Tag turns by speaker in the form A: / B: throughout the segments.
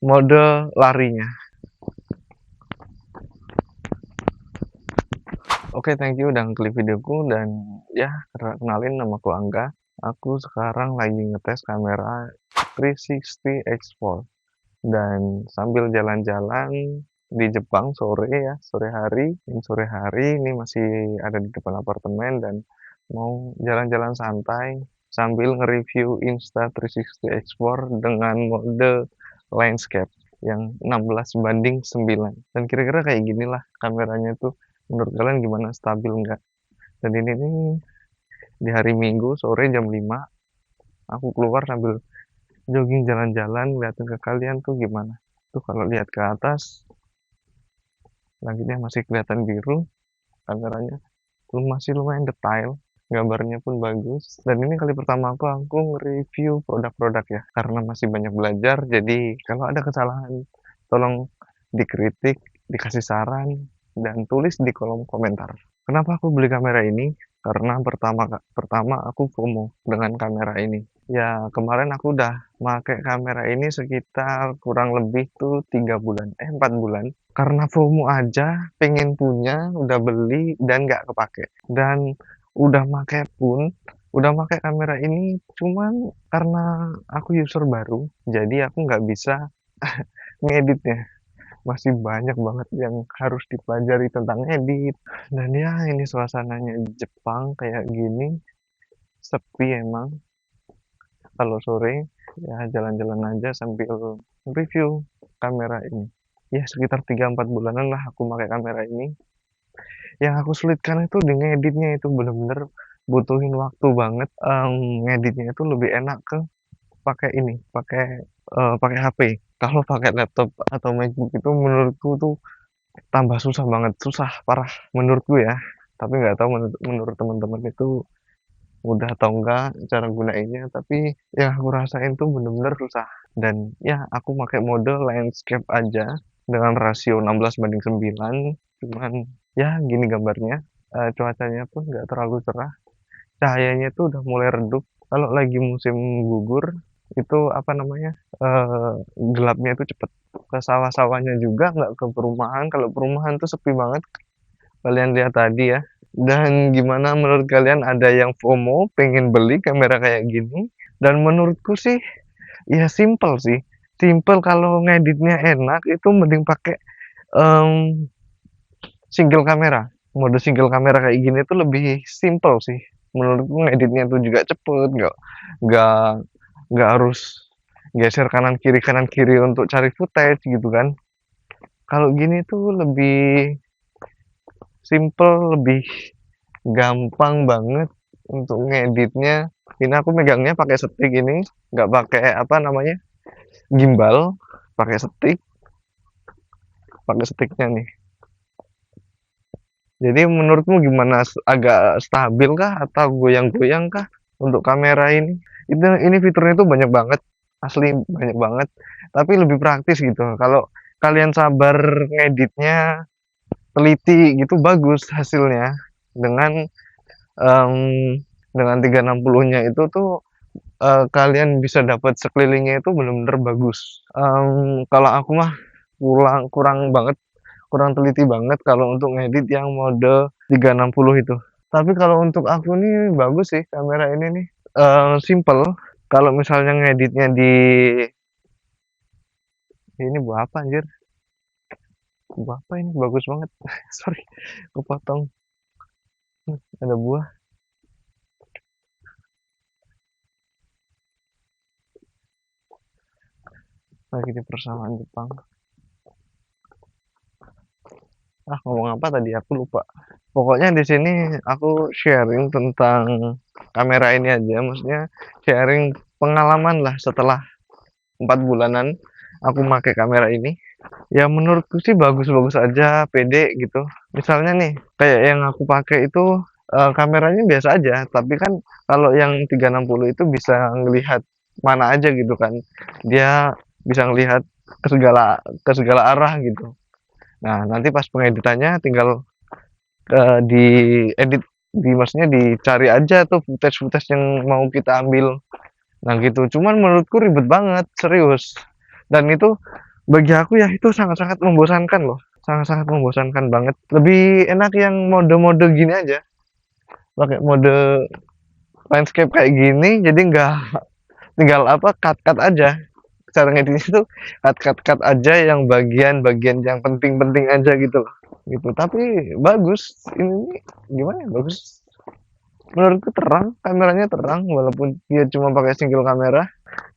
A: mode larinya. Oke, thank you udah klik videoku dan ya, kenalin namaku Angga. Aku sekarang lagi ngetes kamera 360 X4 dan sambil jalan-jalan di Jepang sore ya, sore hari ini masih ada di depan apartemen dan mau jalan-jalan santai sambil nge-review Insta360 X4 dengan mode landscape yang 16:9. Dan kira-kira kayak ginilah kameranya tuh. Menurut kalian gimana? Stabil nggak? Dan ini nih di hari Minggu sore jam 5 aku keluar sambil jogging jalan-jalan ngeliatin ke kalian tuh gimana. Tuh kalau lihat ke atas langitnya masih kelihatan biru, kameranya masih lumayan detail, gambarnya pun bagus. Dan ini kali pertama aku nge-review produk-produk ya, karena masih banyak belajar. Jadi kalau ada kesalahan tolong dikritik, dikasih saran, dan tulis di kolom komentar. Kenapa aku beli kamera ini? Karena pertama aku FOMO dengan kamera ini. Ya kemarin aku udah pakai kamera ini sekitar kurang lebih tuh 4 bulan. Karena FOMO aja, pengen punya, udah beli dan nggak kepake. Dan udah pakai kamera ini cuman karena aku user baru, jadi aku nggak bisa ngeditnya. Masih banyak banget yang harus dipelajari tentang edit. Dan ya ini suasananya di Jepang kayak gini, sepi emang. Kalau sore ya jalan-jalan aja sambil review kamera ini. Ya sekitar 3-4 bulanan lah aku pakai kamera ini. Yang aku sulitkan itu di ngeditnya itu bener-bener butuhin waktu banget. Ngeditnya itu lebih enak ke pakai ini, pakai HP. Kalau pakai laptop atau MacBook itu menurutku tuh tambah susah banget, susah parah menurutku ya. Tapi nggak tahu menurut teman-teman itu udah atau enggak cara gunainnya, tapi yang aku rasain tuh bener-bener susah. Dan ya aku pakai mode landscape aja dengan rasio 16:9, cuman ya gini gambarnya. Cuacanya pun nggak terlalu cerah, cahayanya tuh udah mulai redup. Kalau lagi musim gugur itu apa namanya, gelapnya itu cepet. Ke sawah-sawahnya juga nggak ke perumahan. Kalau perumahan tuh sepi banget, kalian lihat tadi ya. Dan gimana menurut kalian, ada yang FOMO pengen beli kamera kayak gini? Dan menurutku sih ya simple sih, simple. Kalau ngeditnya enak itu mending pakai um, single kamera. Mode single kamera kayak gini tuh lebih simple sih menurutku. Ngeditnya tuh juga cepet, nggak nggak harus geser kanan kiri untuk cari footage gitu kan. Kalau gini tuh lebih simple, lebih gampang banget untuk ngeditnya. Ini aku megangnya pakai stick ini, nggak pakai apa namanya, gimbal, pakai sticknya nih. Jadi menurutmu gimana? Agak stabil kah atau goyang-goyang kah untuk kamera ini? Ini fiturnya itu banyak banget, asli banyak banget. Tapi lebih praktis gitu. Kalau kalian sabar ngeditnya, teliti gitu, bagus hasilnya. Dengan em, dengan 360-nya itu tuh kalian bisa dapat sekelilingnya itu benar-benar bagus. Kalau aku mah kurang kurang banget, kurang teliti banget kalau untuk ngedit yang mode 360 itu. Tapi kalau untuk aku nih bagus sih kamera ini nih. Simple. Kalau misalnya ngeditnya di ini buah apa anjir? Buah apa ini? Bagus banget. Sorry, kepotong. Ada buah. Lagi di persawahan Jepang. Ngomong apa tadi aku lupa. Pokoknya di sini aku sharing tentang kamera ini aja, maksudnya sharing pengalaman lah setelah 4 bulanan aku pakai kamera ini. Ya menurutku sih bagus-bagus aja, pede gitu. Misalnya nih, kayak yang aku pakai itu kameranya biasa aja, tapi kan kalau yang 360 itu bisa ngelihat mana aja gitu kan. Dia bisa ngelihat ke segala arah gitu. Nah, nanti pas pengeditannya tinggal diedit, maksudnya dicari aja tuh footage-footage yang mau kita ambil. Nah gitu, cuman menurutku ribet banget, serius. Dan itu Bagi aku ya itu sangat-sangat membosankan loh, sangat-sangat membosankan banget. Lebih enak yang mode-mode gini aja, pakai mode landscape kayak gini, jadi nggak tinggal apa cut-cut aja. Cara ngeditnya itu cut-cut aja yang bagian-bagian yang penting-penting aja gitu loh. Gitu. Tapi bagus. Ini gimana ya? Bagus. Menurutku terang, kameranya terang walaupun dia cuma pakai single kamera.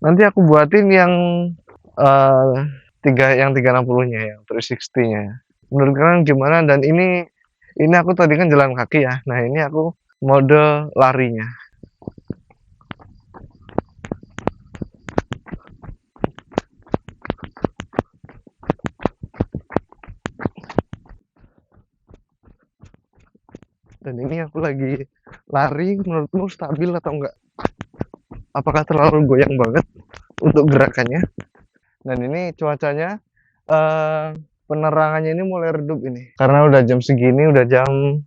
A: Nanti aku buatin yang eh yang 360-nya yang 360-nya. Menurut kalian gimana? Dan ini aku tadi kan jalan kaki ya. Nah, ini aku mode larinya. Dan ini aku lagi lari, menurutmu stabil atau enggak? Apakah terlalu goyang banget untuk gerakannya? Dan ini cuacanya, eh penerangannya ini mulai redup ini. Karena udah jam segini, udah jam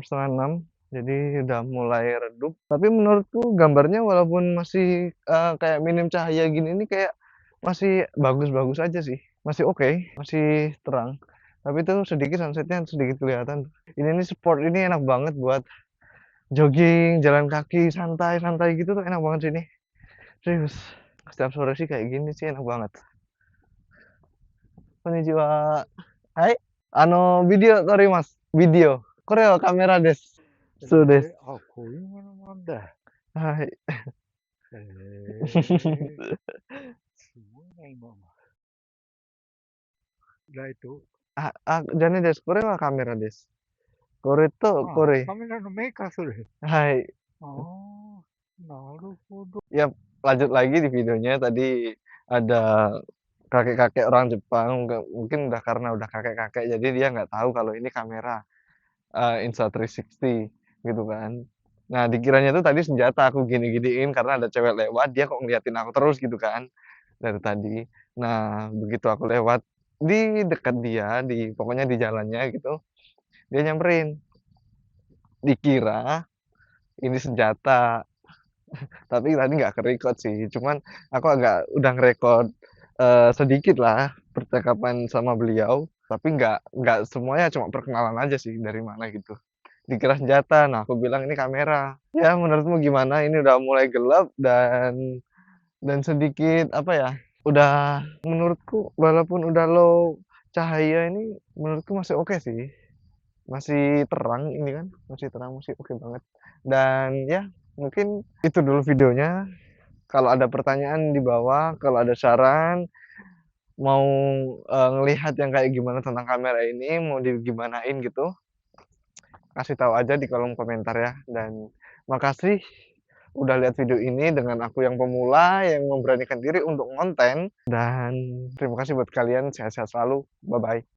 A: setengah 6, jadi udah mulai redup. Tapi menurutku gambarnya walaupun masih kayak minim cahaya gini ini kayak masih bagus-bagus aja sih. Masih oke, masih terang. Tapi itu sedikit sunsetnya sedikit kelihatan. Ini sport ini enak banget buat jogging, jalan kaki, santai-santai gitu tuh enak banget sini. Serius. Setiap sore sih kayak gini sih enak banget. Konnichiwa. Hai. Video torimasu. Video. Koreo kamera desu. So desu.
B: こういうものなんだ。
A: はい。
B: へえ。すごいな、今の。ライト
A: じゃねです。これはカメラです。これとこれ。
B: カメラのメーカーそれ。
A: はい。
B: ああ、なるほど。
A: Ya, lanjut lagi di videonya tadi ada kakek-kakek orang Jepang, mungkin udah karena udah kakek-kakek jadi dia nggak tahu kalau ini kamera Insta360 gitu kan. Nah, dikiranya tuh tadi senjata aku gini-giniin karena ada cewek lewat, dia kok ngeliatin aku terus gitu kan dari tadi. Nah, begitu aku lewat di dekat dia, pokoknya di jalannya gitu, dia nyamperin. Dikira ini senjata, tapi tadi nggak kerekod sih. Cuman aku udah ngerekod sedikit lah percakapan sama beliau, tapi nggak semuanya cuma perkenalan aja sih dari mana gitu. Dikira senjata. Nah, aku bilang ini kamera. Ya, menurutmu gimana? Ini udah mulai gelap dan sedikit apa ya? Udah menurutku walaupun udah low cahaya ini menurutku masih oke sih. Masih terang ini kan, masih terang, masih oke banget. Dan ya, mungkin itu dulu videonya. Kalau ada pertanyaan di bawah, kalau ada saran, mau ngelihat yang kayak gimana tentang kamera ini, mau digimanain gitu, kasih tahu aja di kolom komentar ya. Dan makasih udah lihat video ini dengan aku yang pemula yang memberanikan diri untuk konten. Dan terima kasih buat kalian, sehat-sehat selalu. Bye bye.